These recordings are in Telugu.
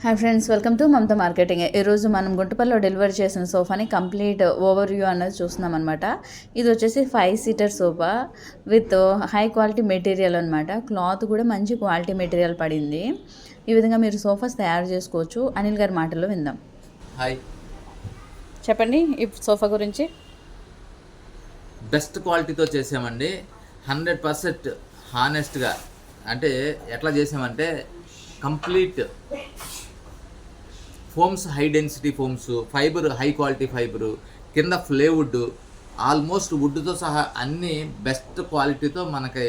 Hi friends, welcome to Mamata marketing. ఈరోజు మనం గుంటపల్లిలో డెలివరీ చేసిన సోఫాని కంప్లీట్ ఓవర్ వ్యూ అన్నది చూస్తున్నాం అనమాట. ఇది వచ్చేసి 5 seater sofa with high quality material అనమాట. క్లాత్ కూడా మంచి క్వాలిటీ మెటీరియల్ పడింది. ఈ విధంగా మీరు సోఫాస్ తయారు చేసుకోవచ్చు. అనిల్ గారి మాటల్లో విందాం. హాయ్, చెప్పండి ఈ సోఫా గురించి. బెస్ట్ క్వాలిటీతో చేసామండి. 100% హానెస్ట్గా. అంటే ఎట్లా చేసామంటే complete firms, high density firms, fibre high quality fibre, కింద ఫ్లేవుడ్, ఆల్మోస్ట్ వుడ్తో సహా అన్ని బెస్ట్ క్వాలిటీతో మనకి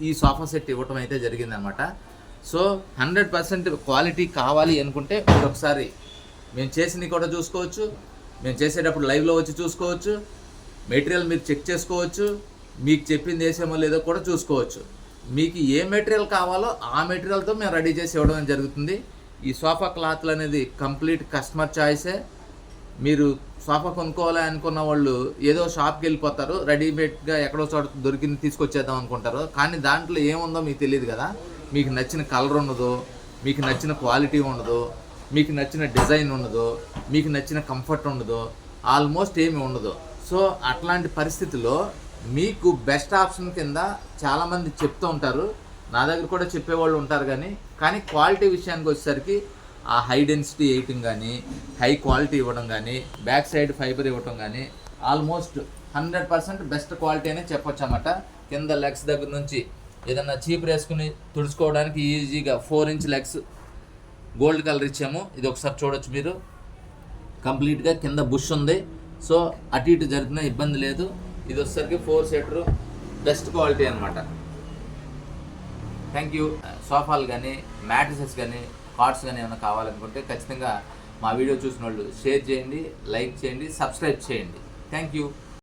ఈ సోఫా సెట్ ఇవ్వటం అయితే జరిగిందనమాట. సో 100% క్వాలిటీ కావాలి అనుకుంటే మీరు ఒకసారి మేము చేసినవి కూడా చూసుకోవచ్చు. మేము చేసేటప్పుడు లైవ్లో వచ్చి చూసుకోవచ్చు. మెటీరియల్ మీరు చెక్ చేసుకోవచ్చు. మీకు చెప్పింది వేసామో లేదో కూడా చూసుకోవచ్చు. మీకు ఏ మెటీరియల్ కావాలో ఆ మెటీరియల్తో మేము రెడీ చేసి ఇవ్వడం జరుగుతుంది. ఈ సోఫా క్లాత్లు అనేది కంప్లీట్ కస్టమర్ చాయిసే. మీరు సోఫా కొనుక్కోవాలి అనుకున్న వాళ్ళు ఏదో షాప్కి వెళ్ళిపోతారు, రెడీమేడ్గా ఎక్కడో చోట దొరికింది తీసుకొచ్చేద్దాం అనుకుంటారు. కానీ దాంట్లో ఏముందో మీకు తెలియదు కదా. మీకు నచ్చిన కలర్ ఉండదు, మీకు నచ్చిన క్వాలిటీ ఉండదు, మీకు నచ్చిన డిజైన్ ఉండదు, మీకు నచ్చిన కంఫర్ట్ ఉండదు, ఆల్మోస్ట్ ఏమి ఉండదు. సో అట్లాంటి పరిస్థితుల్లో మీకు బెస్ట్ ఆప్షన్ కింద చాలామంది చెప్తూ ఉంటారు, నా దగ్గర కూడా చెప్పేవాళ్ళు ఉంటారు. కానీ క్వాలిటీ విషయానికి వచ్చేసరికి ఆ హై డెన్సిటీ వేయటం కానీ, హై క్వాలిటీ ఇవ్వడం కానీ, బ్యాక్ సైడ్ ఫైబర్ ఇవ్వటం కానీ ఆల్మోస్ట్ 100% బెస్ట్ క్వాలిటీ అనే చెప్పొచ్చు అన్నమాట. కింద లెగ్స్ దగ్గర నుంచి ఏదన్నా చీప్ వేసుకుని తుడుచుకోవడానికి ఈజీగా 4 ఇంచ్ లెగ్స్ గోల్డ్ కలర్ ఇచ్చాము. ఇది ఒకసారి చూడొచ్చు మీరు. కంప్లీట్గా కింద బుష్ ఉంది. సో అటు ఇటు జరిపిన ఇబ్బంది లేదు. ఇది వచ్చేసరికి 4 సీటర్ బెస్ట్ క్వాలిటీ అనమాట. Thank you. సోఫాలు కానీ, మ్యాట్రసెస్ కానీ, కార్డ్స్ కానీ ఏమైనా కావాలనుకుంటే ఖచ్చితంగా మా వీడియో చూసిన వాళ్ళు షేర్ చేయండి, లైక్ చేయండి, సబ్స్క్రైబ్ చేయండి. Thank you.